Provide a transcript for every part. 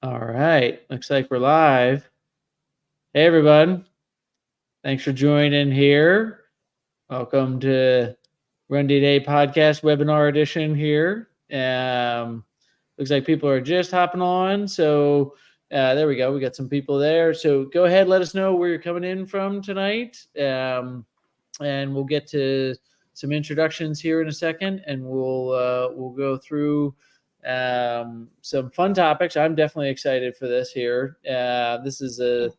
All right. Looks like we're live. Hey, everyone. Thanks for joining here. Welcome to Run Day podcast webinar edition here. Looks like people are just hopping on. So there we go. We got some people there. So go ahead. Let us know where you're coming in from tonight. And we'll get to some introductions here in a second, and we'll go through some fun topics. I'm definitely excited for this here. This is we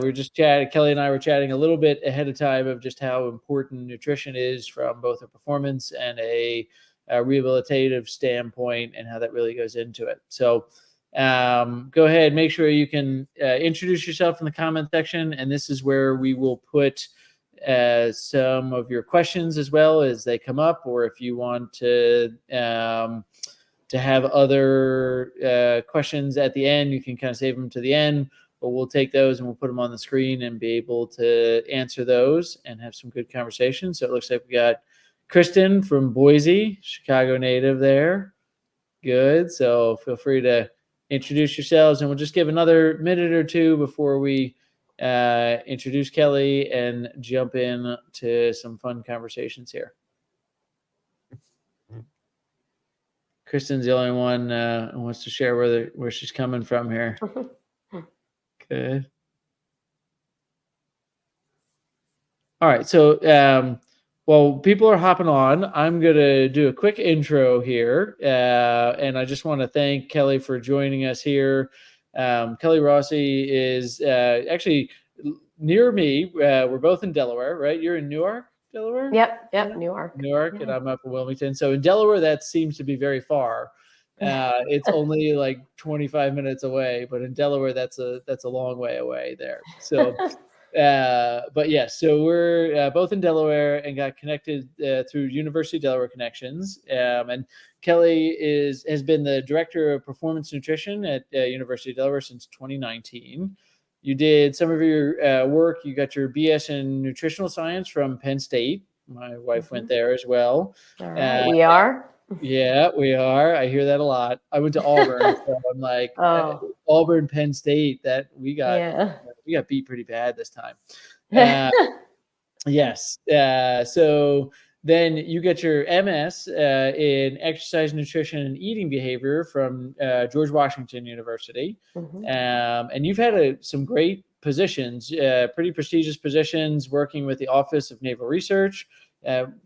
were just chatting. Kelly and I were chatting a little bit ahead of time of just how important nutrition is from both a performance and a rehabilitative standpoint, and how that really goes into it. So go ahead, make sure you can introduce yourself in the comment section, and this is where we will put some of your questions as well as they come up, or if you want to have other questions at the end, you can kind of save them to the end, but we'll take those and we'll put them on the screen and be able to answer those and have some good conversation. So it looks like we got Kristen from Boise, Chicago native there. Good. So feel free to introduce yourselves, and we'll just give another minute or two before we introduce Kelly and jump in to some fun conversations here. Kristen's the only one who wants to share where she's coming from here. Good. All right. So while people are hopping on, I'm going to do a quick intro here. And I just want to thank Kelly for joining us here. Kelly Rossi is actually near me. We're both in Delaware, right? You're in Newark, Delaware? Yep, Newark. Yeah. And I'm up in Wilmington. So in Delaware, that seems to be very far. It's only like 25 minutes away, but in Delaware, that's a long way away there. So, but yes, so we're both in Delaware and got connected through University of Delaware connections. And Kelly has been the director of performance nutrition at University of Delaware since 2019. You did some of your work. You got your BS in nutritional science from Penn State. My wife went there as well. All right, we are. Yeah, we are. I hear that a lot. I went to Auburn, so I'm like, Auburn, Penn State. That we got beat pretty bad this time. Yes. So then you get your MS in exercise, nutrition, and eating behavior from George Washington University, and you've had some great positions, pretty prestigious positions, working with the Office of Naval Research.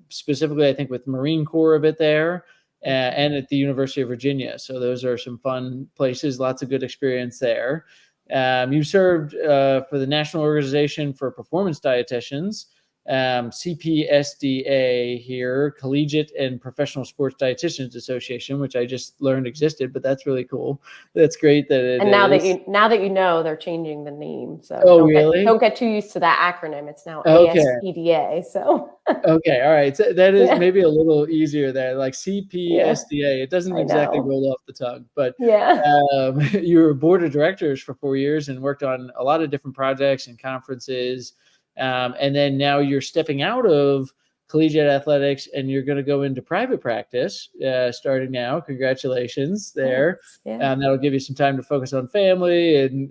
Specifically, I think with Marine Corps a bit there, and at the University of Virginia. So those are some fun places, lots of good experience there. You served for the National Organization for Performance Dietitians, CPSDA here, Collegiate and Professional Sports Dietitians Association, which I just learned existed, but that's really cool. That's great that it and now is. now that you know, they're changing the name. So don't get too used to that acronym. It's now ASPDA. So okay, all right. So that is maybe a little easier there, like CPSDA. It doesn't exactly roll off the tongue, but you were board of directors for 4 years and worked on a lot of different projects and conferences. And then now you're stepping out of collegiate athletics and you're going to go into private practice starting now. Congratulations there. That'll give you some time to focus on family and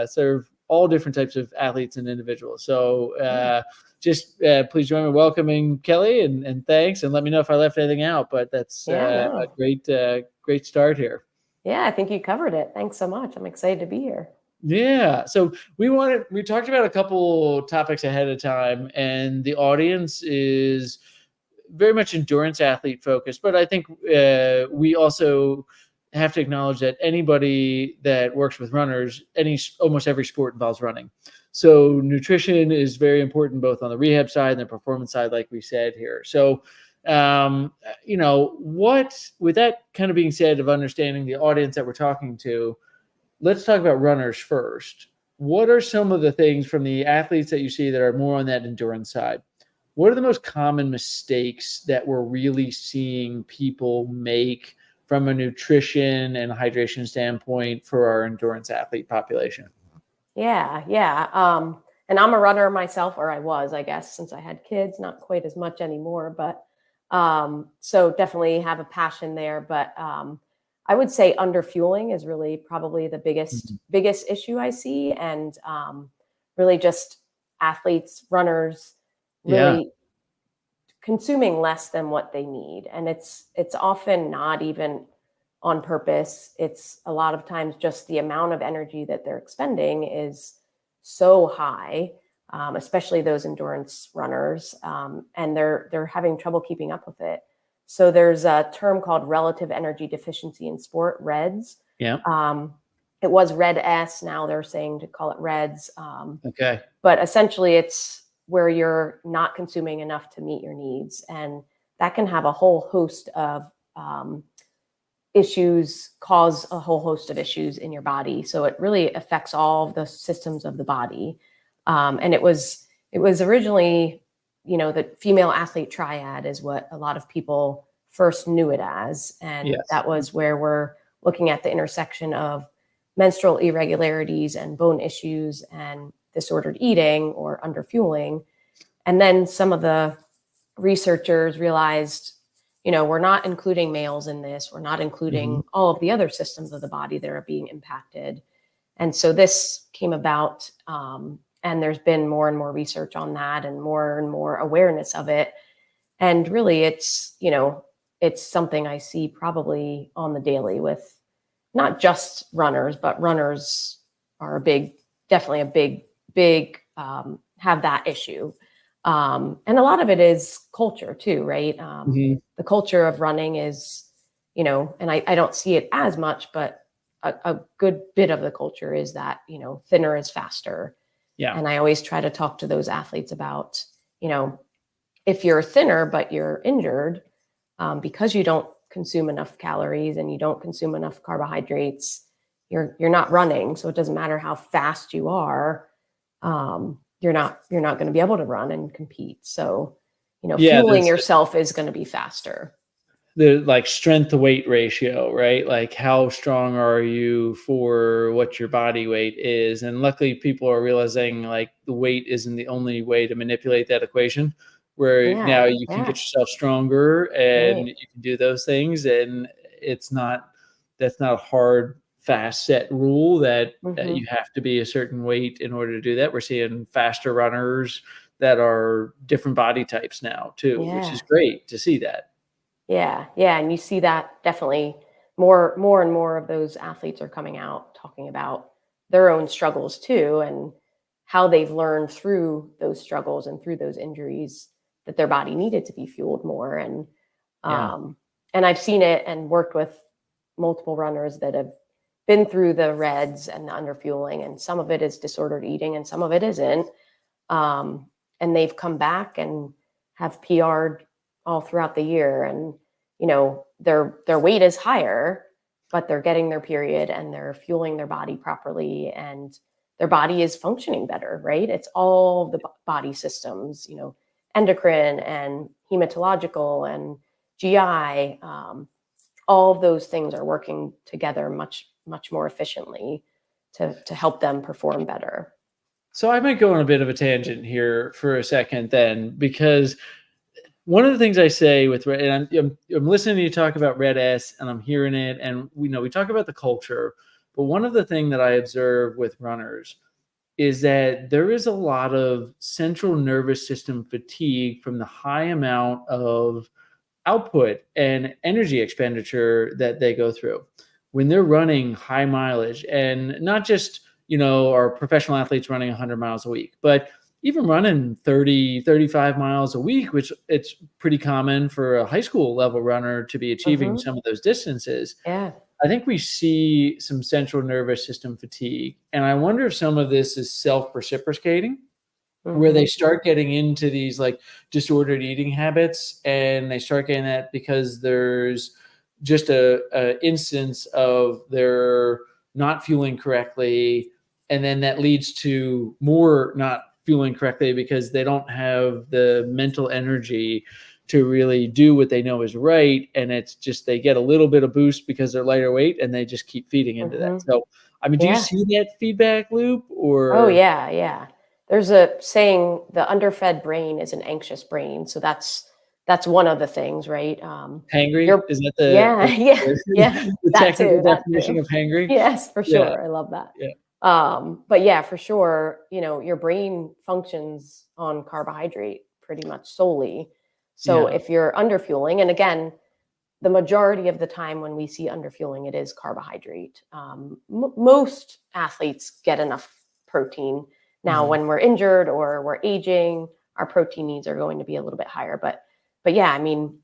serve all different types of athletes and individuals. So just please join me in welcoming Kelly, and thanks, and let me know if I left anything out, but that's a great start here. Yeah, I think you covered it. Thanks so much. I'm excited to be here. Yeah. So we talked about a couple topics ahead of time, and the audience is very much endurance athlete focused, but I think we also have to acknowledge that anybody that works with runners, almost every sport involves running. So nutrition is very important, both on the rehab side and the performance side, like we said here. So, with that kind of being said, of understanding the audience that we're talking to, let's talk about runners first. What are some of the things from the athletes that you see that are more on that endurance side? What are the most common mistakes that we're really seeing people make from a nutrition and hydration standpoint for our endurance athlete population? Yeah. And I'm a runner myself, or I was, I guess, since I had kids, not quite as much anymore, but so definitely have a passion there. But I would say underfueling is really probably the biggest issue I see, and really just athletes, runners, really consuming less than what they need, and it's often not even on purpose. It's a lot of times just the amount of energy that they're expending is so high, especially those endurance runners, and they're having trouble keeping up with it. So there's a term called relative energy deficiency in sport, REDS. Yeah. It was RED-S. Now they're saying to call it REDS. Okay. But essentially, it's where you're not consuming enough to meet your needs, and that can have a whole host of issues, cause a whole host of issues in your body. So it really affects all of the systems of the body. And it was originally, the female athlete triad is what a lot of people first knew it as. And that was where we're looking at the intersection of menstrual irregularities and bone issues and disordered eating or underfueling. And then some of the researchers realized, we're not including males in this. We're not including all of the other systems of the body that are being impacted. And so this came about, and there's been more and more research on that and more awareness of it. And really it's something I see probably on the daily with not just runners, but runners are definitely a big have that issue. And a lot of it is culture too, right? The culture of running is, and I don't see it as much, but a good bit of the culture is that, thinner is faster. Yeah. And I always try to talk to those athletes about, if you're thinner, but you're injured, because you don't consume enough calories and you don't consume enough carbohydrates, you're not running. So it doesn't matter how fast you are. You're not going to be able to run and compete. So, fueling yourself is going to be faster. The like strength to weight ratio, right? Like how strong are you for what your body weight is? And luckily people are realizing like the weight isn't the only way to manipulate that equation, where now you can get yourself stronger and you can do those things. And that's not a hard, fast set rule that you have to be a certain weight in order to do that. We're seeing faster runners that are different body types now too, which is great to see that. Yeah. And you see that definitely more and more of those athletes are coming out talking about their own struggles too, and how they've learned through those struggles and through those injuries that their body needed to be fueled more. And and I've seen it and worked with multiple runners that have been through the REDS and the underfueling, and some of it is disordered eating and some of it isn't. And they've come back and have PR'd all throughout the year, and their weight is higher, but they're getting their period and they're fueling their body properly, and their body is functioning better, right? It's all the body systems, endocrine and hematological and GI, all of those things are working together much more efficiently to help them perform better. So I might go on a bit of a tangent here for a second then, because one of the things I say and I'm listening to you talk about RED-S and I'm hearing it, and we talk about the culture, but one of the things that I observe with runners is that there is a lot of central nervous system fatigue from the high amount of output and energy expenditure that they go through when they're running high mileage, and not just, our professional athletes running 100 miles a week, but even running 30, 35 miles a week, which it's pretty common for a high school level runner to be achieving some of those distances. Yeah. I think we see some central nervous system fatigue. And I wonder if some of this is self-reciprocating, where they start getting into these like disordered eating habits, and they start getting that because there's just a instance of they're not fueling correctly. And then that leads to more not fueling correctly because they don't have the mental energy to really do what they know is right. And it's just, they get a little bit of boost because they're lighter weight and they just keep feeding into that. So, I mean, do you see that feedback loop or? Oh yeah. There's a saying, the underfed brain is an anxious brain. So that's that's one of the things, right? Hangry? You're Is that yeah, yeah, yeah, the that technical too, that definition too. of hangry? Yes, for Yeah, sure. I love that. yeah, But yeah, for sure, your brain functions on carbohydrate pretty much solely. So yeah, if you're underfueling, and again, the majority of the time when we see underfueling, it is carbohydrate. Most athletes get enough protein. Now, mhm. when we're injured or we're aging, our protein needs are going to be a little bit higher. But yeah, I mean,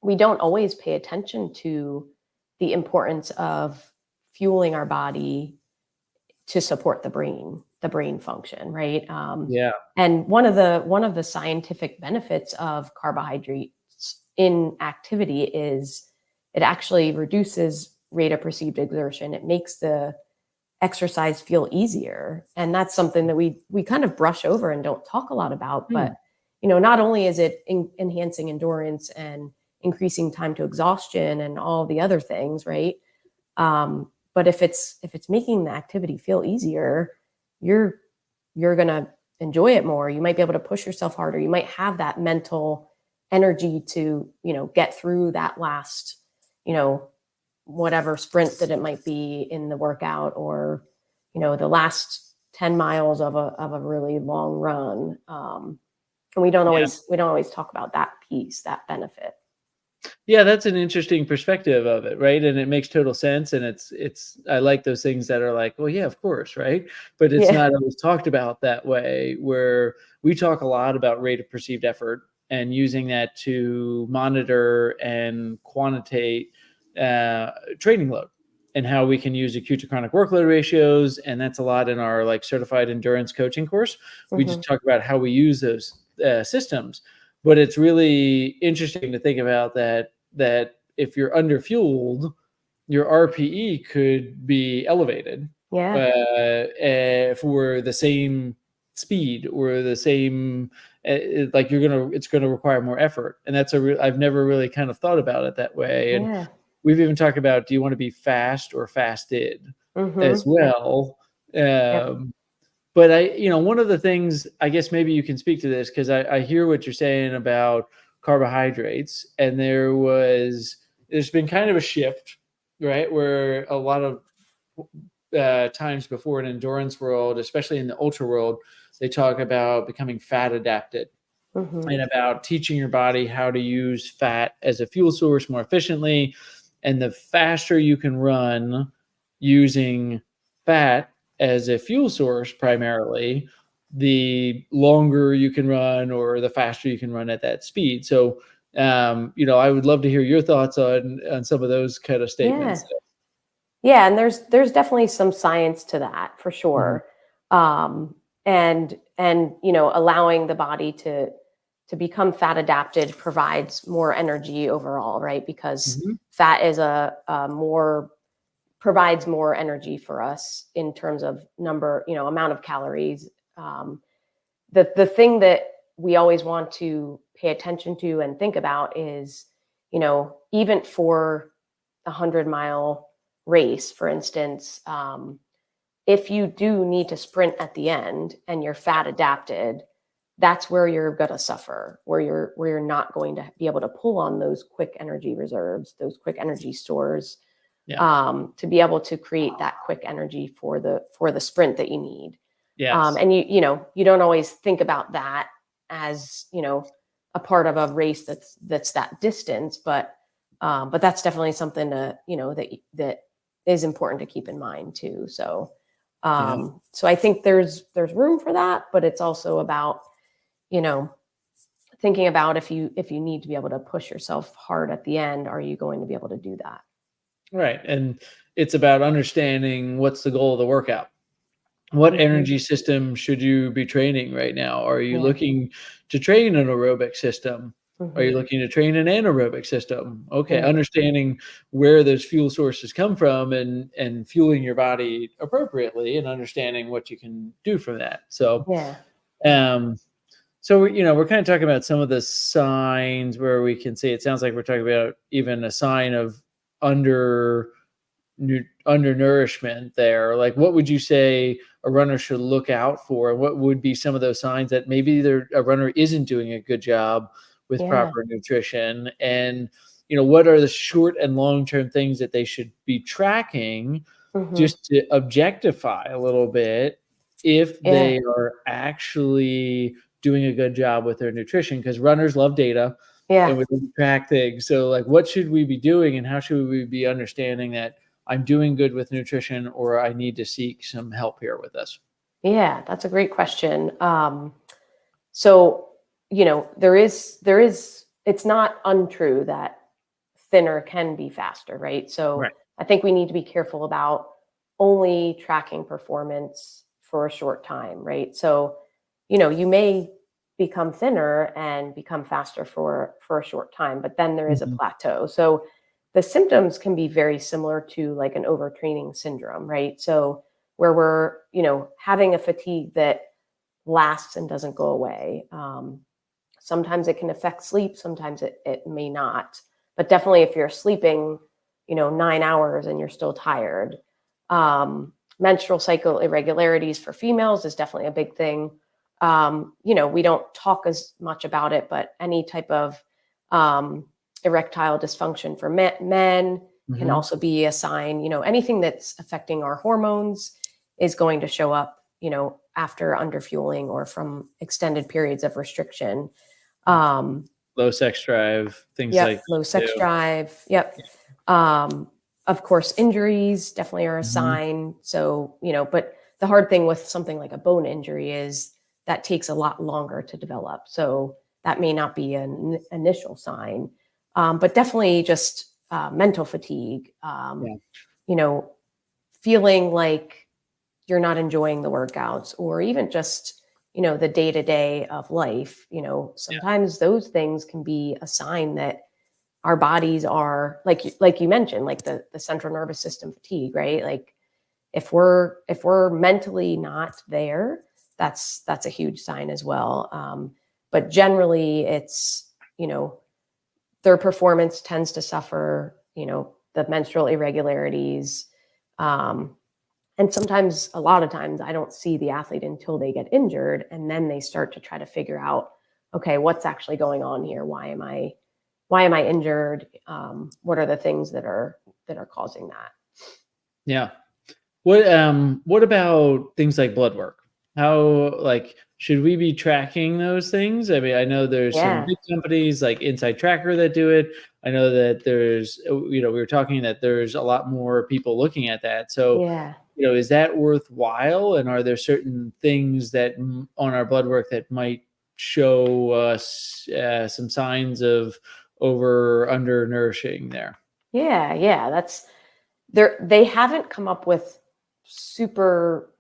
we don't always pay attention to the importance of fueling our body to support the brain function, right? Yeah, And one of the scientific benefits of carbohydrates in activity is it actually reduces rate of perceived exertion. It makes the exercise feel easier, and that's something that we kind of brush over and don't talk a lot about. hmm, But not only is it enhancing endurance and increasing time to exhaustion and all the other things, right? But if it's making the activity feel easier, you're you're gonna enjoy it more. You might be able to push yourself harder. You might have that mental energy to get through that last you know whatever sprint that it might be in the workout, or the last 10 miles of a really long run. And yeah. we don't always talk about that piece, that benefit. Yeah, that's an interesting perspective of it, right? And it makes total sense. And it's I like those things that are like, well, yeah, of course, right? But it's Yeah. not always talked about that way, where we talk a lot about rate of perceived effort and using that to monitor and quantitate training load and how we can use acute to chronic workload ratios. And that's a lot in our like certified endurance coaching course. We just Hmm. talk about how we use those systems, but it's really interesting to think about that if you're underfueled, your RPE could be elevated Yeah. for the same speed or the same like it's gonna require more effort, and I've never really kind of thought about it that way. And Yeah. we've even talked about, do you want to be fast or fasted as Yep. well. Yep. But one of the things, I guess maybe you can speak to this, because I hear what you're saying about carbohydrates, and there's been kind of a shift, right? Where a lot of times before in endurance world, especially in the ultra world, they talk about becoming fat adapted Hmm. and about teaching your body how to use fat as a fuel source more efficiently. And the faster you can run using fat as a fuel source primarily, the longer you can run or the faster you can run at that speed. So, I would love to hear your thoughts on some of those kind of Yeah. statements. Yeah, and there's definitely some science to that for Mhm, sure. And allowing the body to become fat adapted provides more energy overall, right? Because mhm, fat is a more provides more energy for us in terms of amount of calories. The thing that we always want to pay attention to and think about is, even for 100-mile race, for instance, if you do need to sprint at the end and you're fat adapted, that's where you're going to suffer, where you're not going to be able to pull on those quick energy reserves, those quick energy stores, yeah. to be able to create that quick energy for the sprint that you need. Yes. And you don't always think about that as a part of a race that's that distance, but that's definitely something that is important to keep in mind too. So Yeah. so I think there's room for that, but it's also about you know thinking about if you need to be able to push yourself hard at the end, are you going to be able to do that? Right. And it's about understanding what's the goal of the workout. What Hmm. energy system should you be training right now? Are you Yeah. looking to train an aerobic system? Are you Hmm. looking to train an anaerobic system? Okay, Yeah. understanding where those fuel sources come from and fueling your body appropriately and understanding what you can do from that. So, Yeah. um, we're kind of talking about some of the signs where we can see, it sounds like we're talking about even a sign of under undernourishment there. Like, what would you say a runner should look out for? What would be some of those signs that maybe a runner isn't doing a good job with Yeah. proper nutrition, and what are the short and long-term things that they should be tracking Mhm. just to objectify a little bit if Yeah. they are actually doing a good job with their nutrition, because runners love data and Yeah. we can track things. So like, what should we be doing and how should we be understanding that I'm doing good with nutrition or I need to seek some help here with this? Yeah, that's a great question. So, it's not untrue that thinner can be faster, right? So Right. I think we need to be careful about only tracking performance for a short time, right? So, you may become thinner and become faster for a short time, but then there is a Mhm. plateau. So the symptoms can be very similar to like an overtraining syndrome, right? So where we're, having a fatigue that lasts and doesn't go away. Sometimes it can affect sleep, sometimes it may not. But definitely if you're sleeping, 9 hours and you're still tired. Menstrual cycle irregularities for females is definitely a big thing. We don't talk as much about it, but any type of erectile dysfunction for men can Mhm. also be a sign. Anything that's affecting our hormones is going to show up, after underfueling or from extended periods of restriction. Um, Low sex drive, things yep, like low that sex too. drive. Yep. Um, of course, injuries definitely are a Mhm. sign. So, but the hard thing with something like a bone injury is that takes a lot longer to develop. So that may not be an initial sign, but definitely just mental fatigue. Yeah. You know, Feeling like you're not enjoying the workouts or even just the day to day of life. Yeah. Sometimes those things can be a sign that our bodies are like you mentioned, like the central nervous system fatigue, right? Like if we're mentally not there, that's a huge sign as well. But generally it's their performance tends to suffer, the menstrual irregularities. um, and sometimes, a lot of times, I don't see the athlete until they get injured, and then they start to try to figure out, okay, what's actually going on here? Why am I injured? What are the things that are causing that? Yeah. What about things like blood work? How, like, should we be tracking those things? I mean, I know there's some Yeah, big companies like Inside Tracker that do it. I know that there's, we were talking that there's a lot more people looking at that. So, yeah, is that worthwhile? And are there certain things that on our blood work that might show us some signs of over under nourishing there? yeah. That's they haven't come up with super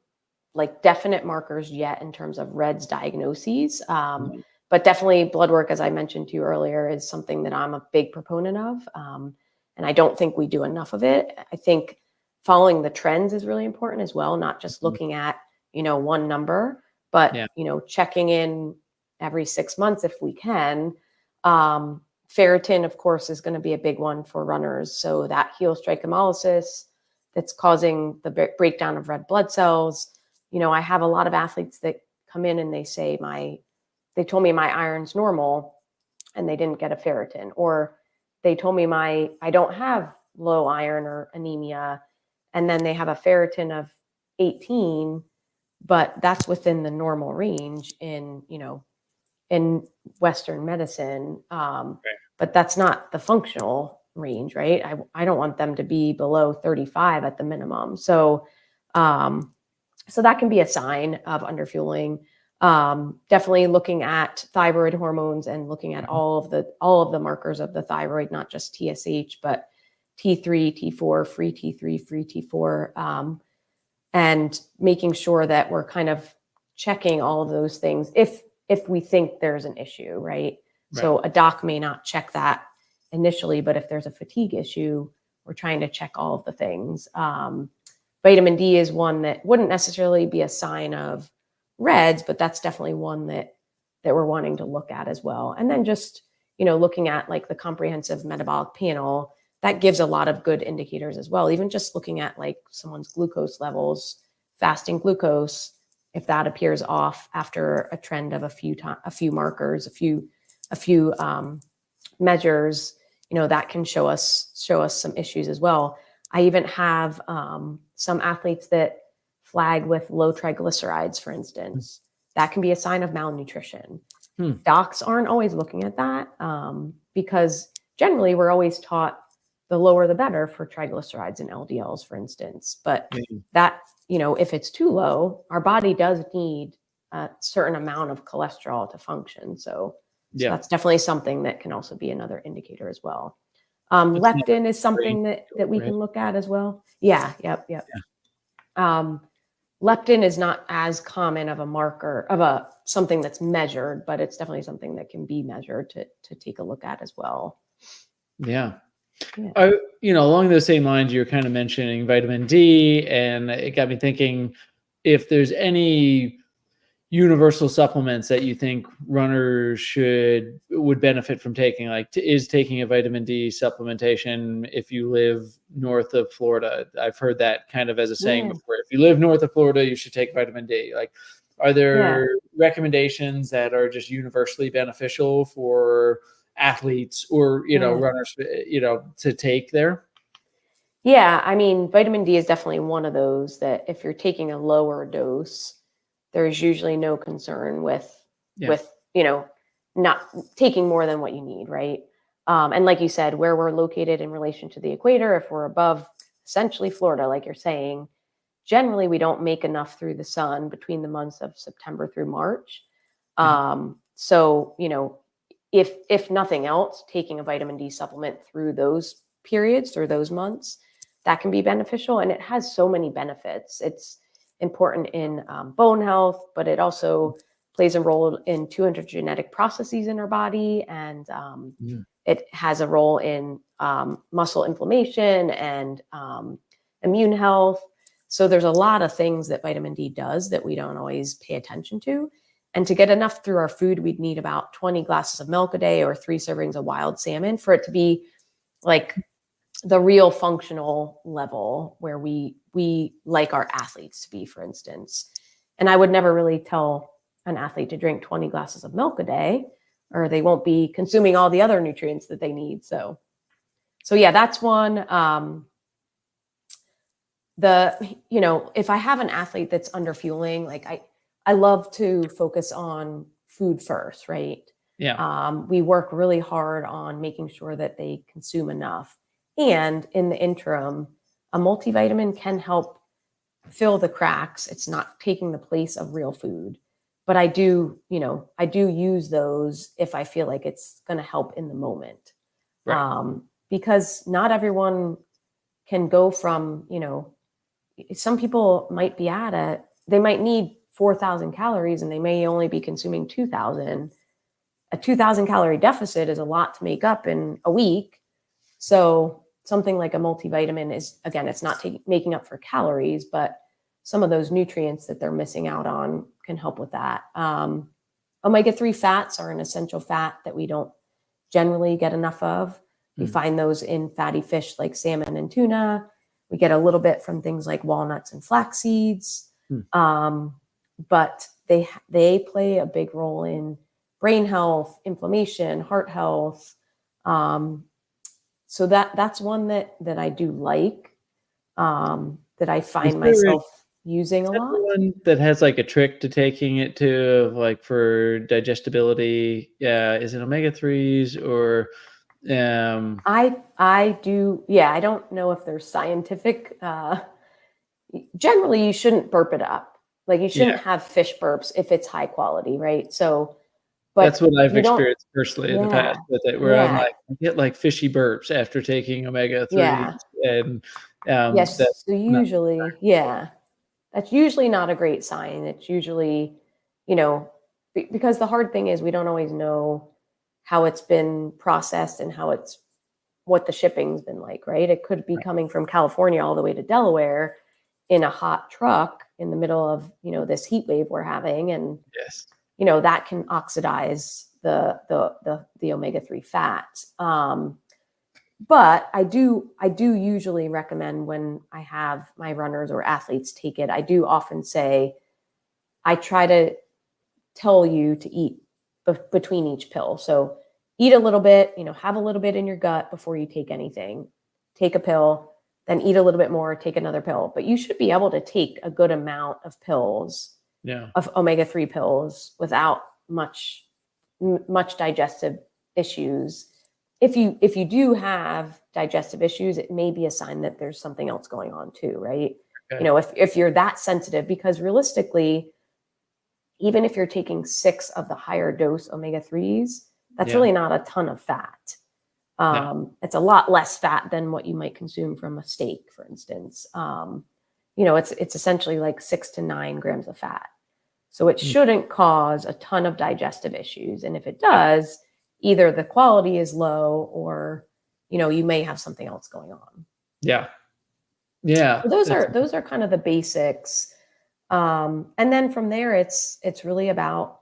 like definite markers yet in terms of REDS diagnoses. Mhm. But definitely blood work, as I mentioned to you earlier, is something that I'm a big proponent of. And I don't think we do enough of it. I think following the trends is really important as well, not just looking at, one number, but, Yeah. checking in every 6 months if we can. Ferritin, of course, is going to be a big one for runners. So that heel strike hemolysis that's causing the breakdown of red blood cells. I have a lot of athletes that come in and they say they told me my iron's normal and they didn't get a ferritin, or they told me I don't have low iron or anemia, and then they have a ferritin of 18, but that's within the normal range in Western medicine. But that's not the functional range, right? I don't want them to be below 35 at the minimum. Um, so that can be a sign of underfueling. Definitely looking at thyroid hormones and looking at Mhm. all of the markers of the thyroid, not just TSH, but T3, T4, free T3, free T4, and making sure that we're kind of checking all of those things if we think there's an issue, right? Right. So a doc may not check that initially, but if there's a fatigue issue, we're trying to check all of the things. Vitamin D is one that wouldn't necessarily be a sign of REDS, but that's definitely one that we're wanting to look at as well. And then just, looking at like the comprehensive metabolic panel, that gives a lot of good indicators as well. Even just looking at like someone's glucose levels, fasting glucose, if that appears off after a trend of a few markers, a few a few measures, that can show us some issues as well. I even have some athletes that flag with low triglycerides, for instance. That can be a sign of malnutrition. Docs aren't always looking at that because generally we're always taught the lower the better for triglycerides and LDLs, for instance. But that, if it's too low, our body does need a certain amount of cholesterol to function. So that's definitely something that can also be another indicator as well. Leptin is something that we can look at as well. Yeah. Yep. Leptin is not as common of a marker of something that's measured, but it's definitely something that can be measured to take a look at as well. Yeah. Along those same lines, you're kind of mentioning vitamin D, and it got me thinking if there's any universal supplements that you think runners would benefit from taking, like is taking a vitamin D supplementation if you live north of Florida. I've heard that kind of as a saying before. If you live north of Florida, you should take vitamin D. Like, are there recommendations that are just universally beneficial for athletes or, runners, to take there? Yeah. I mean, vitamin D is definitely one of those that if you're taking a lower dose, there's usually no concern with, not taking more than what you need. Right. And like you said, where we're located in relation to the equator, if we're above essentially Florida, like you're saying, generally we don't make enough through the sun between the months of September through March. So, if nothing else, taking a vitamin D supplement through those periods, through those months, that can be beneficial. And it has so many benefits. It's important in bone health, but it also plays a role in 200 genetic processes in our body. And it has a role in muscle inflammation and immune health. So there's a lot of things that vitamin D does that we don't always pay attention to. And to get enough through our food, we'd need about 20 glasses of milk a day or 3 servings of wild salmon for it to be like the real functional level where we like our athletes to be, for instance. And I would never really tell an athlete to drink 20 glasses of milk a day, or they won't be consuming all the other nutrients that they need. So yeah, that's one. If I have an athlete that's under fueling, like I love to focus on food first, right? Yeah. We work really hard on making sure that they consume enough. And in the interim, a multivitamin can help fill the cracks. It's not taking the place of real food. But I do use those if I feel like it's going to help in the moment. Right. Because not everyone can go from, some people might be they might need 4,000 calories and they may only be consuming 2,000. A 2,000 calorie deficit is a lot to make up in a week. So something like a multivitamin is, again, it's not making up for calories, but some of those nutrients that they're missing out on can help with that. Omega-3 fats are an essential fat that we don't generally get enough of. We find those in fatty fish like salmon and tuna. We get a little bit from things like walnuts and flax seeds. But they play a big role in brain health, inflammation, heart health. So that's one that I do like, that I find myself using a lot. The one that has like a trick to taking it to, like for digestibility? Yeah, is it omega-3s or? I do. Yeah, I don't know if there's scientific. Generally, you shouldn't burp it up. Like you shouldn't have fish burps if it's high quality, right? So, but that's what I've experienced personally in the past with it, where I'm like, I get like fishy burps after taking omega-3s, and yes. So usually, that's usually not a great sign. It's usually, because the hard thing is we don't always know how it's been processed and what the shipping's been like, right? It could be coming from California all the way to Delaware in a hot truck in the middle of, this heat wave we're having. And, that can oxidize the omega-3 fats. But I do usually recommend when I have my runners or athletes take it, I do often say, I try to tell you to eat between each pill. So eat a little bit, have a little bit in your gut before you take anything. Take a pill, then eat a little bit more, take another pill. But you should be able to take a good amount of pills, of omega-3 pills, without much digestive issues. If you do have digestive issues, it may be a sign that there's something else going on too, right? Okay. If you're that sensitive, because realistically, even if you're taking 6 of the higher dose omega-3s, that's really not a ton of fat. It's a lot less fat than what you might consume from a steak, for instance. It's essentially like 6 to 9 grams of fat. So it shouldn't cause a ton of digestive issues. And if it does, either the quality is low or, you may have something else going on. Yeah. Yeah. So those are kind of the basics. And then from there, it's really about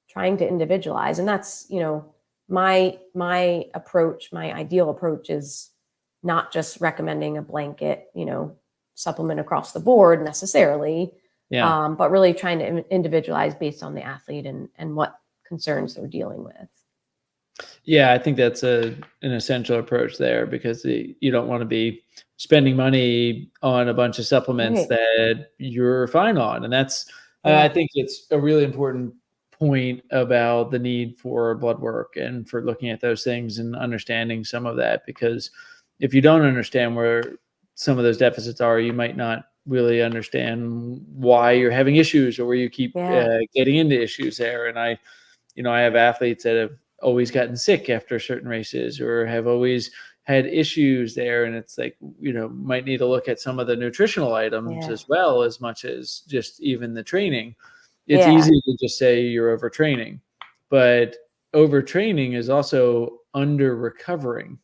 trying to individualize. And that's, my approach, my ideal approach is not just recommending a blanket, supplement across the board necessarily, but really trying to individualize based on the athlete and what concerns they're dealing with. Yeah, I think that's an essential approach there, because you don't want to be spending money on a bunch of supplements that you're fine on. And that's, I think it's a really important point about the need for blood work and for looking at those things and understanding some of that, because if you don't understand where some of those deficits are, you might not really understand why you're having issues or where you keep getting into issues there. And I have athletes that have always gotten sick after certain races or have always had issues there. And it's like, might need to look at some of the nutritional items as well, as much as just even the training. It's easy to just say you're overtraining, but overtraining is also under recovering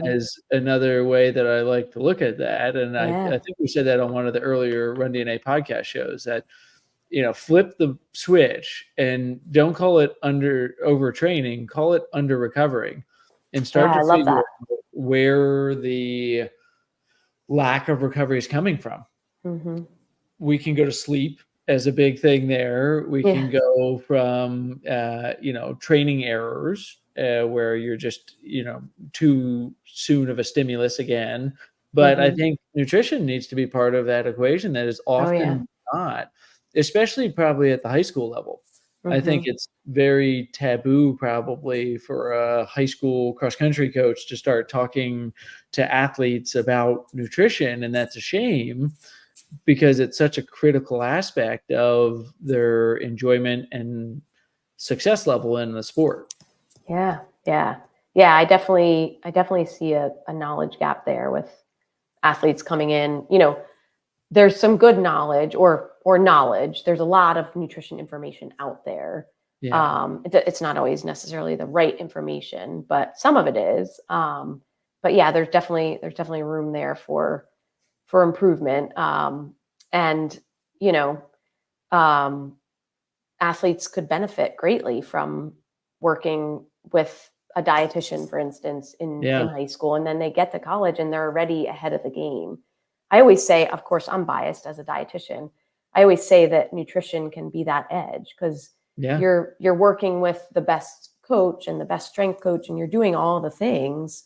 as another way that I like to look at that. And I think we said that on one of the earlier Run DNA podcast shows, that flip the switch and don't call it overtraining, call it under recovering, and start to figure out where the lack of recovery is coming from. We can go to sleep as a big thing there. We can go from, training errors where you're just, too soon of a stimulus again. But I think nutrition needs to be part of that equation that is often not, especially probably at the high school level. I think it's very taboo probably for a high school cross-country coach to start talking to athletes about nutrition. And that's a shame, because it's such a critical aspect of their enjoyment and success level in the sport. Yeah. I definitely see a knowledge gap there with athletes coming in. There's some good knowledge or knowledge. There's a lot of nutrition information out there. It's not always necessarily the right information, but some of it is. But yeah, there's definitely room there for improvement. Athletes could benefit greatly from working with a dietitian, for instance, in high school, and then they get to college and they're already ahead of the game. I always say, of course, I'm biased as a dietitian. I always say that nutrition can be that edge, because you're working with the best coach and the best strength coach, and you're doing all the things.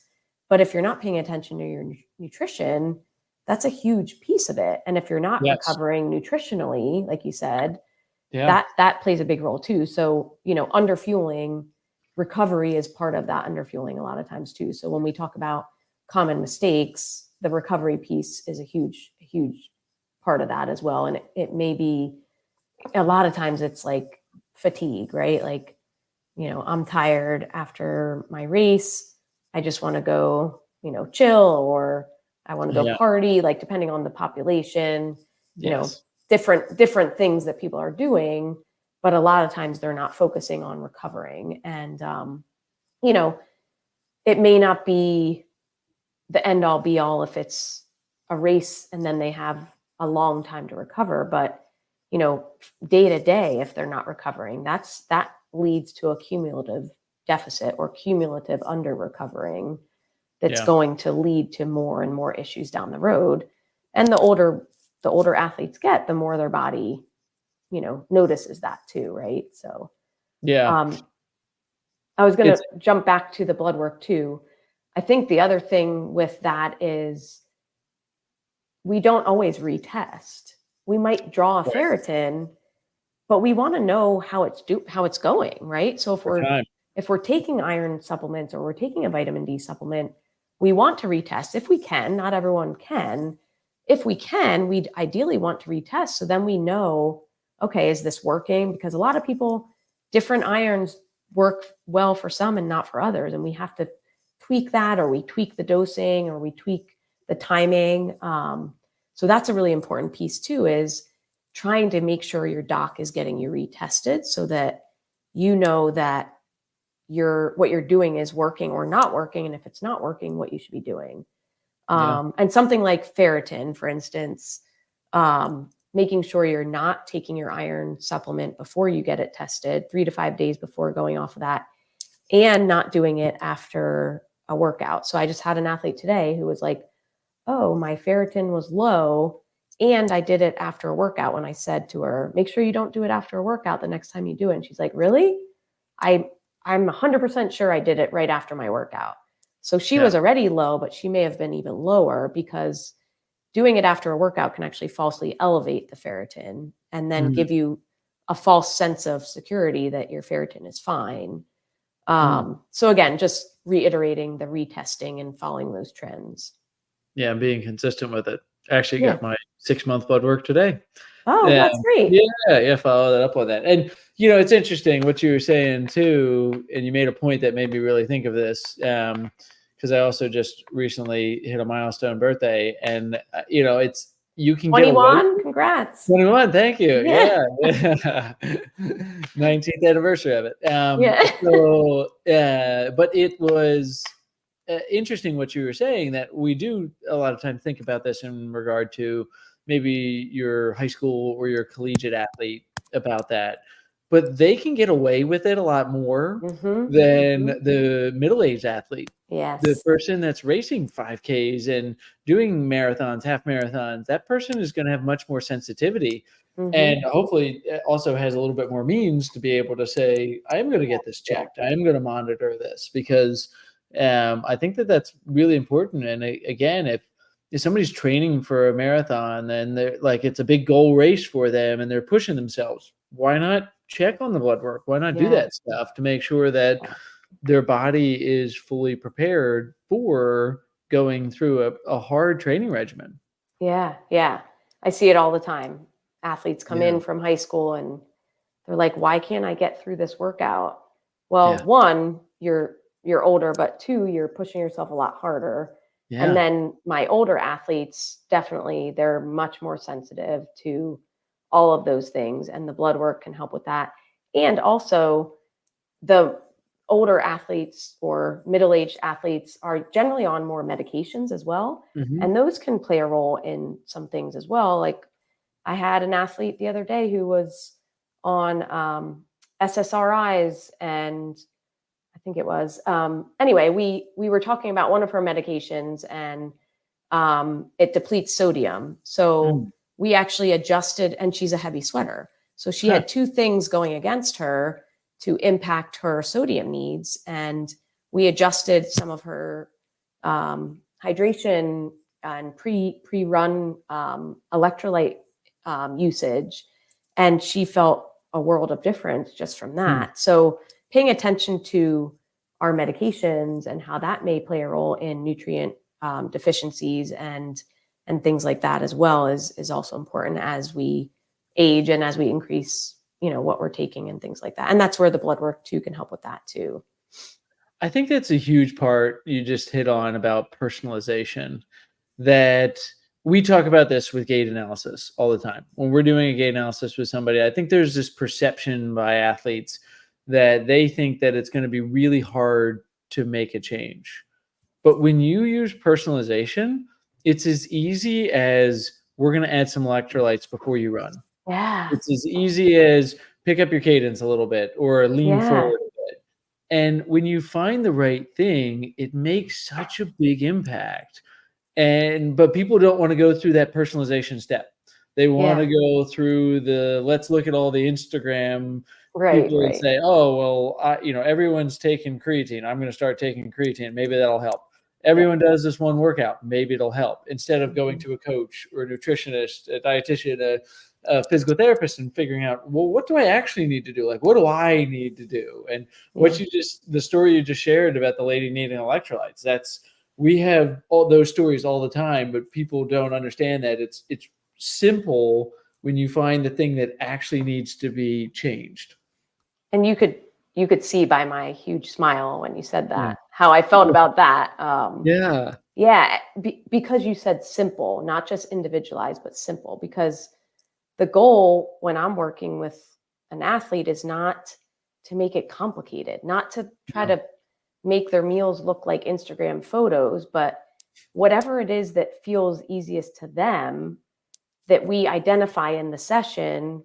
But if you're not paying attention to your nutrition, that's a huge piece of it. And if you're not recovering nutritionally, like you said, that plays a big role too. So, underfueling, recovery is part of that underfueling a lot of times too. So when we talk about common mistakes, the recovery piece is a huge part of that as well. And it may be, a lot of times it's like fatigue, right? Like, I'm tired after my race. I just want to go, chill, or I want to go party, like depending on the population, different things that people are doing. But a lot of times they're not focusing on recovering. And, it may not be the end all be all if it's a race and then they have a long time to recover. But, day to day, if they're not recovering, that leads to a cumulative deficit or cumulative under recovering that's going to lead to more and more issues down the road. And the older athletes get, the more their body, notices that too. Right. So Yeah. I was going It's to jump back to the blood work too. I think the other thing with that is we don't always retest. We might draw a right, ferritin, but we want to know how it's going, right? So over time. if we're taking iron supplements or we're taking a vitamin D supplement, we want to retest if we can. Not everyone can. If we can, we'd ideally want to retest. So then we know, okay, is this working? Because a lot of people, different irons work well for some and not for others. And we have to tweak that, or we tweak the dosing, or we tweak the timing. So that's a really important piece too, is trying to make sure your doc is getting you retested so that you know that what you're doing is working or not working, and if it's not working, what you should be doing. Yeah. And something like ferritin, for instance, making sure you're not taking your iron supplement before you get it tested, 3 to 5 days before going off of that, and not doing it after a workout. So I just had an athlete today who was like, oh, my ferritin was low, and I did it after a workout. When I said to her, make sure you don't do it after a workout the next time you do it. And she's like, really? I'm 100% sure I did it right after my workout. So she was already low, but she may have been even lower because doing it after a workout can actually falsely elevate the ferritin and then give you a false sense of security that your ferritin is fine. So again, just reiterating the retesting and following those trends. Yeah, being consistent with it. Actually got my 6-month blood work today. Oh, that's great. Yeah, follow that up on that. And, it's interesting what you were saying too, and you made a point that made me really think of this, because I also just recently hit a milestone birthday, and, it's, you can get 21, congrats. 21, thank you. Yeah. Yeah. 19th anniversary of it. Yeah. So, but it was interesting what you were saying, that we do a lot of time think about this in regard to maybe your high school or your collegiate athlete about that, but they can get away with it a lot more than the middle-aged athlete. Yes. The person that's racing 5Ks and doing marathons, half marathons, that person is going to have much more sensitivity, and hopefully also has a little bit more means to be able to say, I am going to get this checked. I am going to monitor this, because I think that that's really important. And again, if somebody's training for a marathon and they're like, it's a big goal race for them and they're pushing themselves, why not check on the blood work? Why not do that stuff to make sure that their body is fully prepared for going through a hard training regimen? Yeah. I see it all the time. Athletes come in from high school and they're like, why can't I get through this workout? Well, one, you're older, but two, you're pushing yourself a lot harder. And then my older athletes, definitely, they're much more sensitive to all of those things, and the blood work can help with that. And also, the older athletes or middle-aged athletes are generally on more medications as well. And those can play a role in some things as well. Like, I had an athlete the other day who was on SSRIs, and I think it was. Anyway, we were talking about one of her medications, and it depletes sodium. So we actually adjusted, and she's a heavy sweater. So she had two things going against her to impact her sodium needs. And we adjusted some of her hydration and pre-run electrolyte usage. And she felt a world of difference just from that. So paying attention to our medications and how that may play a role in nutrient deficiencies and things like that as well is also important as we age and as we increase, what we're taking and things like that. And that's where the blood work too can help with that too. I think that's a huge part you just hit on about personalization, that we talk about this with gait analysis all the time. When we're doing a gait analysis with somebody, I think there's this perception by athletes that they think that it's going to be really hard to make a change. But when you use personalization, it's as easy as, we're going to add some electrolytes before you run. Yeah. It's as easy as pick up your cadence a little bit or lean forward a bit. And when you find the right thing, it makes such a big impact. But people don't want to go through that personalization step. They want to go through let's look at all the Instagram Right, people would right. say, oh, well, everyone's taking creatine. I'm going to start taking creatine. Maybe that'll help. Yeah. Everyone does this one workout. Maybe it'll help. Instead of going Mhm. to a coach or a nutritionist, a dietitian, a physical therapist, and figuring out, well, what do I actually need to do? Like, what do I need to do? And Yeah. the story you just shared about the lady needing electrolytes, we have all those stories all the time, but people don't understand that it's simple when you find the thing that actually needs to be changed. And you could see by my huge smile when you said Yeah. that, how I felt about that. Yeah. Yeah, because you said simple, not just individualized, but simple. Because the goal when I'm working with an athlete is not to make it complicated, not to try No. to make their meals look like Instagram photos, but whatever it is that feels easiest to them that we identify in the session,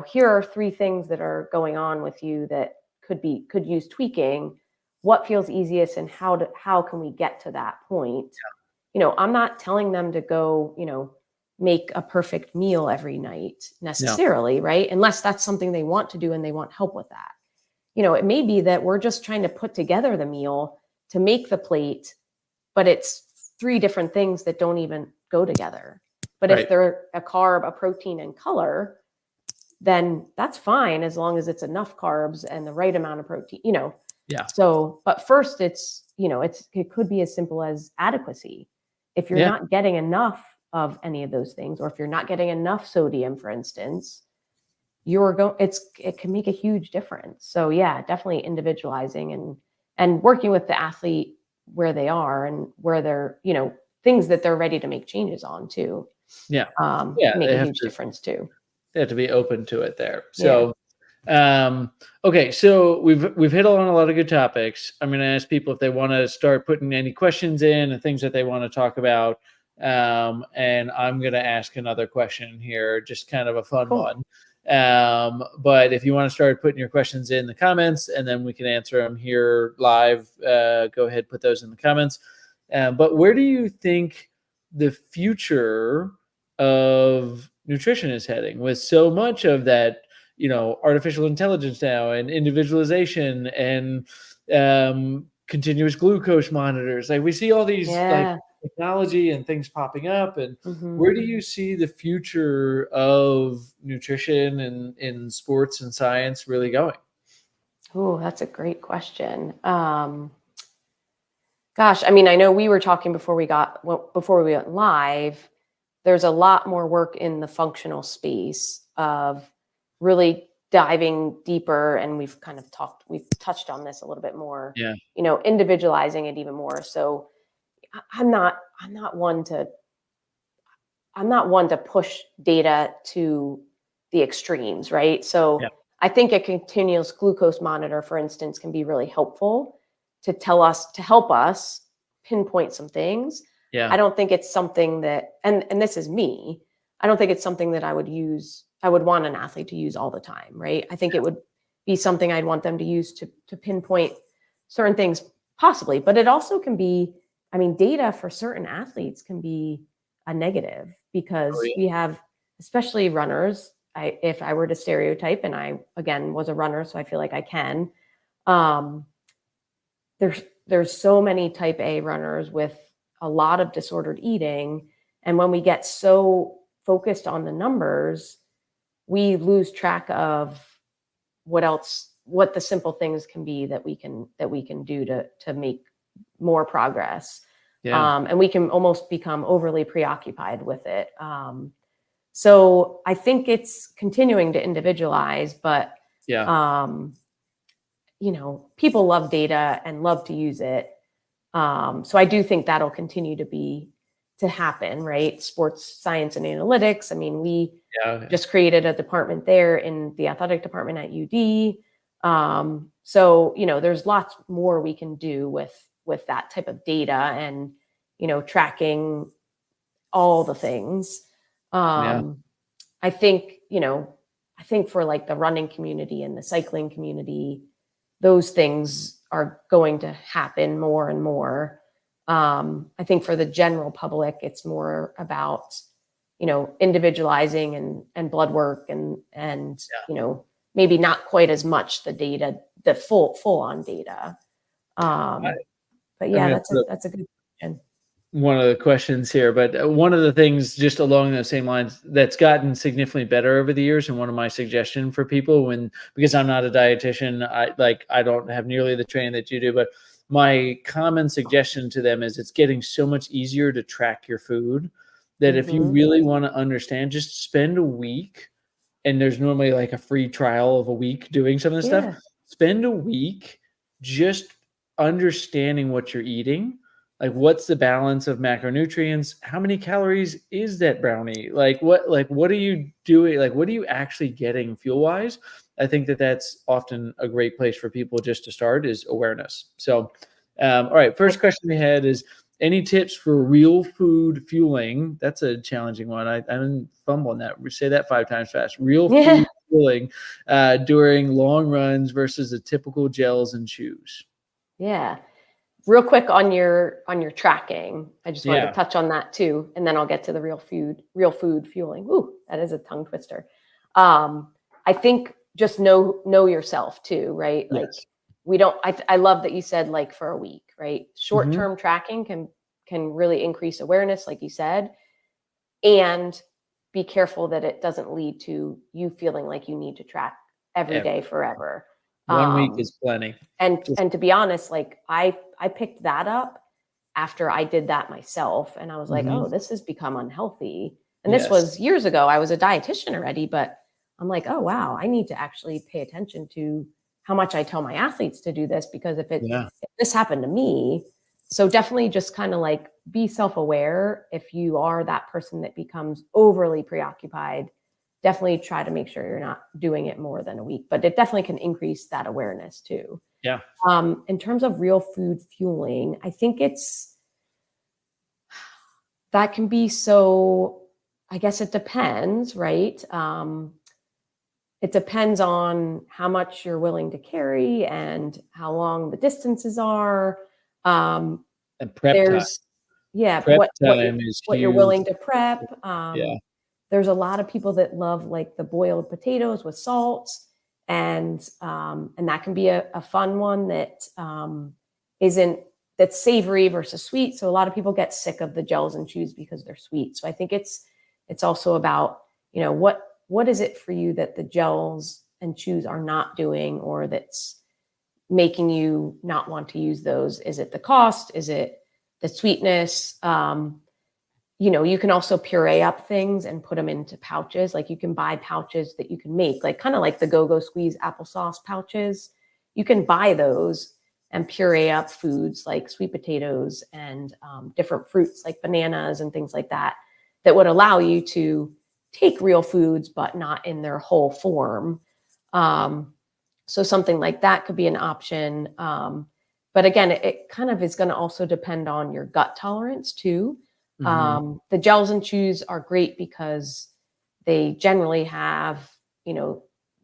here are 3 things that are going on with you that could use tweaking. What feels easiest and how can we get to that point? I'm not telling them to go, make a perfect meal every night No. necessarily, right? Unless that's something they want to do and they want help with that. It may be that we're just trying to put together the meal to make the plate, but it's 3 different things that don't even go together. But if Right. they're a carb, a protein, and color, then that's fine as long as it's enough carbs and the right amount of protein. Yeah. So, but first it could be as simple as adequacy. If you're Yeah. not getting enough of any of those things, or if you're not getting enough sodium, for instance, it can make a huge difference. So yeah, definitely individualizing and working with the athlete where they are and where they're, things that they're ready to make changes on too. Yeah. Can Yeah. make a huge difference too. They have to be open to it there. Yeah. So, okay. So we've hit on a lot of good topics. I'm going to ask people if they want to start putting any questions in and things that they want to talk about. And I'm going to ask another question here, just kind of a fun Cool. one. But if you want to start putting your questions in the comments and then we can answer them here live, go ahead, put those in the comments. But where do you think the future of nutrition is heading with so much of that, artificial intelligence now and individualization and continuous glucose monitors? Like we see all these like Yeah. technology and things popping up, and Hmm. where do you see the future of nutrition and in sports and science really going? Oh, that's a great question. Gosh, I mean, I know we were talking before we went live. There's a lot more work in the functional space of really diving deeper, and we've touched on this a little bit more. Yeah. Individualizing it even more. So I'm not one to push data to the extremes, right? Yeah. So I think a continuous glucose monitor, for instance, can be really helpful to help us pinpoint some things. I Yeah. don't think it's something that, and this is me, I don't think it's something that I would want an athlete to use all the time, right? I think it would be something I'd want them to use to pinpoint certain things possibly, but it also can be, I mean, data for certain athletes can be a negative Oh because yeah. we have, especially runners. If I were to stereotype, and I again was a runner, so I feel like I can. Um, there's so many type A runners with a lot of disordered eating, and when we get so focused on the numbers, we lose track of what the simple things can be that we can do to make more progress. Yeah. And we can almost become overly preoccupied with it. So I think it's continuing to individualize, but Yeah. um, people love data and love to use it. So I do think that'll continue to happen, right? Sports science and analytics. I mean, we Yeah. just created a department there in the athletic department at UD. So there's lots more we can do with that type of data and tracking all the things. Yeah. Um, I think for like the running community and the cycling community, those things are going to happen more and more. I think for the general public, it's more about individualizing and blood work and maybe not quite as much the data, the full on data. But yeah, that's a good question. One of the questions here, but one of the things just along those same lines that's gotten significantly better over the years, and one of my suggestions for people, because I'm not a dietitian, I don't have nearly the training that you do, but my common suggestion to them is it's getting so much easier to track your food that if you really want to understand, just spend a week, and there's normally like a free trial of a week doing some of this stuff. Spend a week just understanding what you're eating. Like, what's the balance of macronutrients? How many calories is that brownie? What are you doing? Like, what are you actually getting fuel wise? I think that's often a great place for people just to start, is awareness. So, all right. First question we had is, any tips for real food fueling? That's a challenging one. I didn't fumble on that. We say that 5 times fast. Real food fueling during long runs versus the typical gels and chews. Yeah. Real quick on your tracking, I just wanted to touch on that too, and then I'll get to the real food fueling. Ooh, that is a tongue twister. I think just know yourself too, right? Like I love that you said like for a week, right? Short-term tracking can really increase awareness, like you said, and be careful that it doesn't lead to you feeling like you need to track every day forever. 1 week is plenty. And to be honest, like I picked that up after I did that myself, and I was like, oh, this has become unhealthy. And this was years ago. I was a dietitian already, but I'm like, oh wow, I need to actually pay attention to how much I tell my athletes to do this, because if this happened to me, so definitely just kind of like be self-aware. If you are that person that becomes overly preoccupied, definitely try to make sure you're not doing it more than a week, but it definitely can increase that awareness too. Yeah. In terms of real food fueling, I think that can be so, I guess it depends, right? It depends on how much you're willing to carry and how long the distances are. And prep time. Yeah, prep what you're willing to prep. There's a lot of people that love like the boiled potatoes with salt, and that can be a fun one that that's savory versus sweet. So a lot of people get sick of the gels and chews because they're sweet. So I think it's also about, what is it for you that the gels and chews are not doing, or that's making you not want to use those? Is it the cost? Is it the sweetness? You can also puree up things and put them into pouches. Like you can buy pouches that you can make, like kind of like the Go-Go Squeeze applesauce pouches. You can buy those and puree up foods like sweet potatoes and different fruits like bananas and things like that would allow you to take real foods, but not in their whole form. So something like that could be an option. But again, it kind of is going to also depend on your gut tolerance too. The gels and chews are great because they generally have,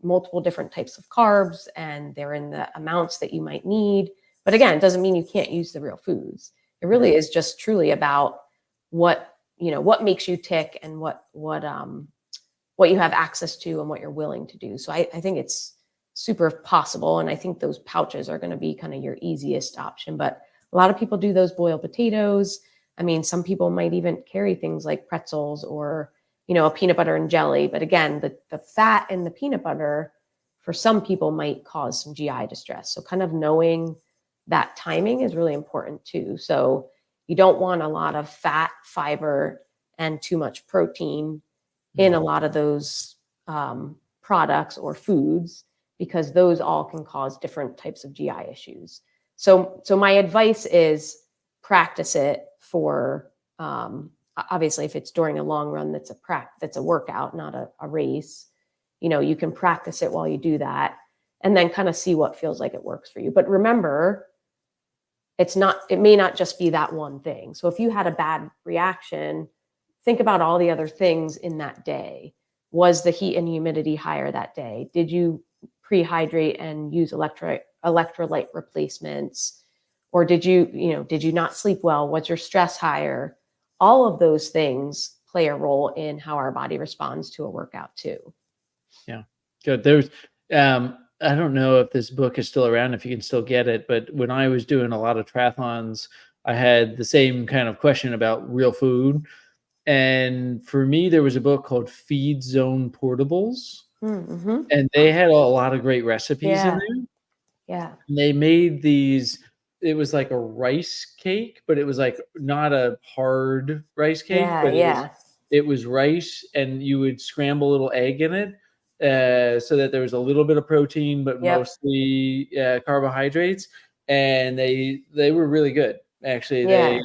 multiple different types of carbs, and they're in the amounts that you might need. But again, it doesn't mean you can't use the real foods. It really is just truly about what makes you tick and what you have access to and what you're willing to do. So I think it's super possible. And I think those pouches are going to be kind of your easiest option. But a lot of people do those boiled potatoes. I mean, some people might even carry things like pretzels or, a peanut butter and jelly. But again, the fat in the peanut butter for some people might cause some GI distress. So kind of knowing that timing is really important too. So you don't want a lot of fat, fiber, and too much protein in a lot of those products or foods, because those all can cause different types of GI issues. So my advice is practice it for, obviously if it's during a long run, that's a workout, not a race, you can practice it while you do that and then kind of see what feels like it works for you. But remember, it may not just be that one thing. So if you had a bad reaction, think about all the other things in that day. Was the heat and humidity higher that day? Did you prehydrate and use electrolyte replacements? Or did you not sleep well? Was your stress higher? All of those things play a role in how our body responds to a workout too. Yeah, good. I don't know if this book is still around, if you can still get it, but when I was doing a lot of triathlons, I had the same kind of question about real food. And for me, there was a book called Feed Zone Portables, Mm-hmm. and they had a lot of great recipes in Yeah. there. Yeah. And they made these, it was like a rice cake, but it was like not a hard rice cake, Yeah. but Yeah. it was rice, and you would scramble a little egg in it, so that there was a little bit of protein, but Yep. mostly carbohydrates. And they were really good. Actually, Yeah.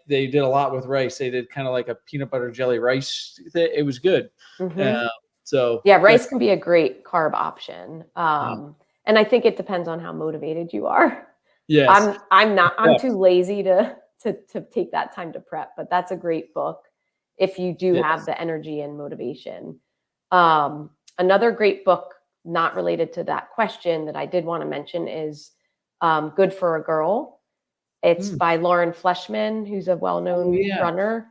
they did a lot with rice. They did kind of like a peanut butter jelly rice. It was good. Mm-hmm. So Yeah. that's Rice can be a great carb option. And I think it depends on how motivated you are. yes. I'm too lazy to take that time to prep, but that's a great book if you do have Yes. the energy and motivation. Another great book, not related to that question, that I did want to mention is Good for a Girl. It's Hmm. by Lauren Fleshman, who's a Oh well-known yeah. runner.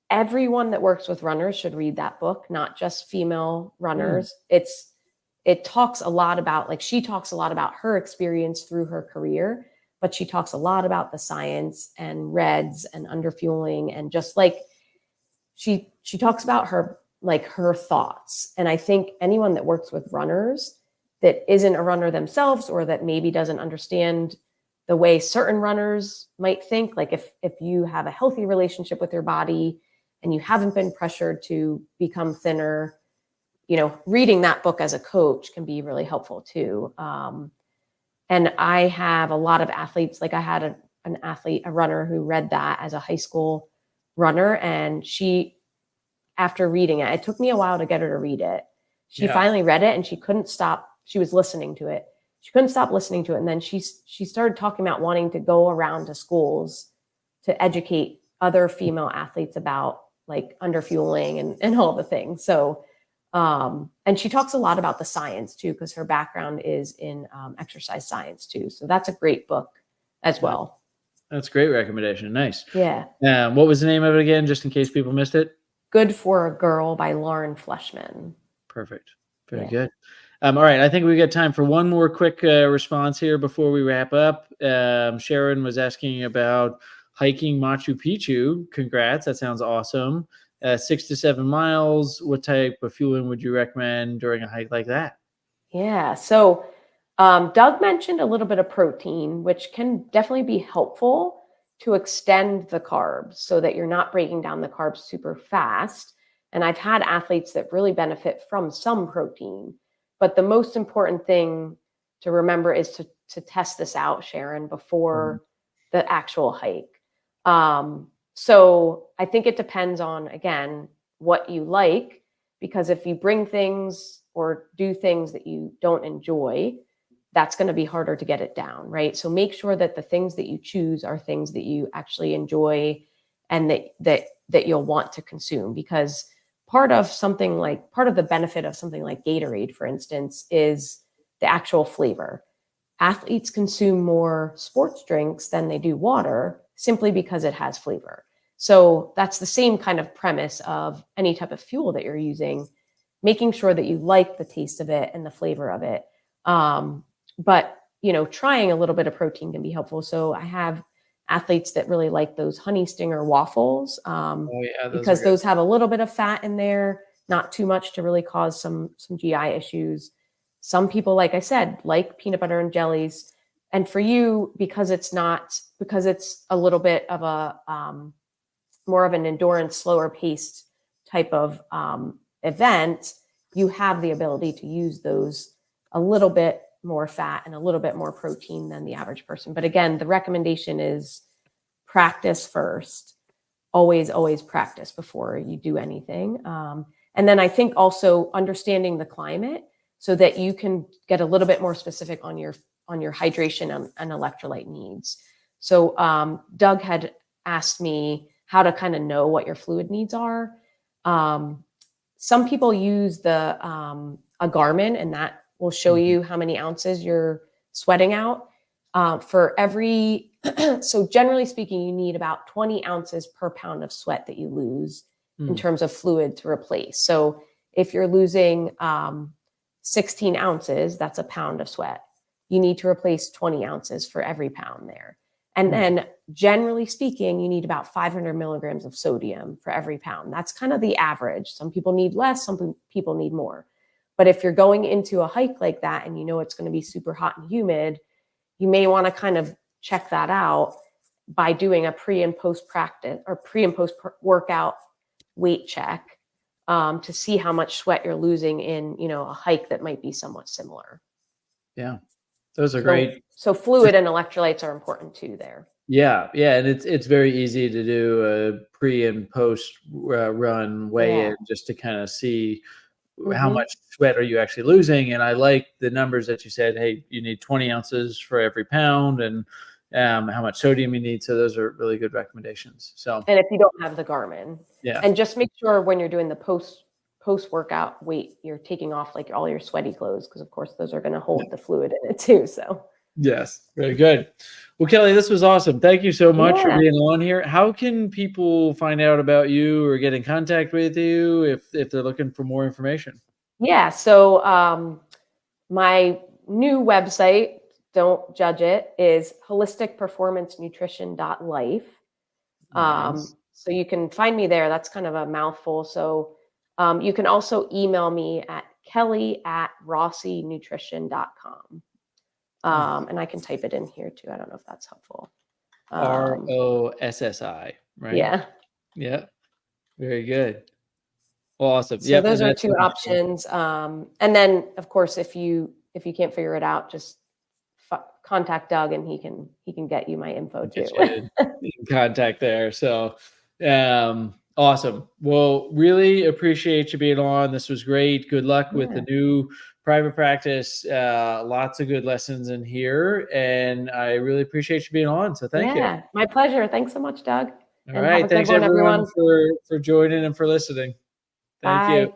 Everyone that works with runners should read that book, not just female Hmm. runners. It talks a lot about, like, she talks a lot about her experience through her career, but she talks a lot about the science and reds and underfueling, and just like she talks about her thoughts. And I think anyone that works with runners that isn't a runner themselves, or that maybe doesn't understand the way certain runners might think, like if you have a healthy relationship with your body and you haven't been pressured to become thinner, reading that book as a coach can be really helpful too. And I have a lot of athletes, like I had an athlete, a runner, who read that as a high school runner. And she, after reading it took me a while to get her to read it. She Yeah. finally read it and she couldn't stop. She was listening to it. She couldn't stop listening to it. And then she started talking about wanting to go around to schools to educate other female athletes about like underfueling and all the things. So, and she talks a lot about the science too, because her background is in exercise science too. So that's a great book as That, well. that's a great recommendation. Nice. Yeah. What was the name of it again, just in case people missed it? Good for a Girl by Lauren Fleshman. Perfect. Very Yeah. good. All right. I think we got time for one more quick response here before we wrap up. Sharon was asking about hiking Machu Picchu. Congrats. That sounds awesome. 6 to 7 miles. What type of fueling would you recommend during a hike like that? Yeah. So Doug mentioned a little bit of protein, which can definitely be helpful to extend the carbs so that you're not breaking down the carbs super fast. And I've had athletes that really benefit from some protein. But the most important thing to remember is to test this out, Sharon, Mhm. before the actual hike. So I think it depends on, again, what you like, because if you bring things or do things that you don't enjoy, that's going to be harder to get it down, right? So make sure that the things that you choose are things that you actually enjoy and that you'll want to consume. Because part of the benefit of something like Gatorade, for instance, is the actual flavor. Athletes consume more sports drinks than they do water simply because it has flavor. So that's the same kind of premise of any type of fuel that you're using, making sure that you like the taste of it and the flavor of it. But trying a little bit of protein can be helpful. So I have athletes that really like those honey stinger waffles, Oh, yeah. Those are because good. those have a little bit of fat in there, not too much to really cause some GI issues. Some people, like I said, like peanut butter and jellies. And for you, because it's a little bit of a more of an endurance, slower paced type of event, you have the ability to use those a little bit more fat and a little bit more protein than the average person. But again, the recommendation is practice first. Always practice before you do anything. And then I think also understanding the climate so that you can get a little bit more specific on your hydration and electrolyte needs. So Doug had asked me how to kind of know what your fluid needs are. Some people use a Garmin, and that will show Mhm. you how many ounces you're sweating out. For every, so generally speaking, you need about 20 ounces per pound of sweat that you lose in Mm. terms of fluid to replace. So if you're losing 16 ounces, that's a pound of sweat. You need to replace 20 ounces for every pound there. And then generally speaking, you need about 500 milligrams of sodium for every pound. That's kind of the average. Some people need less, some people need more. But if you're going into a hike like that and you know it's going to be super hot and humid, you may want to kind of check that out by doing a pre and post practice or pre and post workout weight check to see how much sweat you're losing in, a hike that might be somewhat similar. Yeah. Those are great. So fluid and electrolytes are important too there. Yeah. And it's very easy to do a pre and post run weigh in just to kind of see how much sweat are you actually losing. And I like the numbers that you said, hey, you need 20 ounces for every pound and how much sodium you need. So those are really good recommendations. So, and if you don't have the Garmin, yeah, and just make sure when you're doing the post workout weight, you're taking off like all your sweaty clothes, because of course those are going to hold the fluid in it too. So yes, very good. Well, Kelly, this was awesome. Thank you so much for being on here. How can people find out about you or get in contact with you if they're looking for more information? Yeah, so my new website, don't judge it, is holisticperformancenutrition.life. Nice. So you can find me there. That's kind of a mouthful. So you can also email me at kelly@rossinutrition.com. And I can type it in here too. I don't know if that's helpful. ROSSI, right? Yeah. Yeah. Very good. Awesome. So those are two options. And then of course, if you can't figure it out, just contact Doug and he can get you my info too. In contact there. So awesome. Well, really appreciate you being on. This was great. Good luck with the new private practice. Lots of good lessons in here. And I really appreciate you being on. So thank you. Yeah, my pleasure. Thanks so much, Doug. All right. Thanks everyone for joining and for listening. Thank you.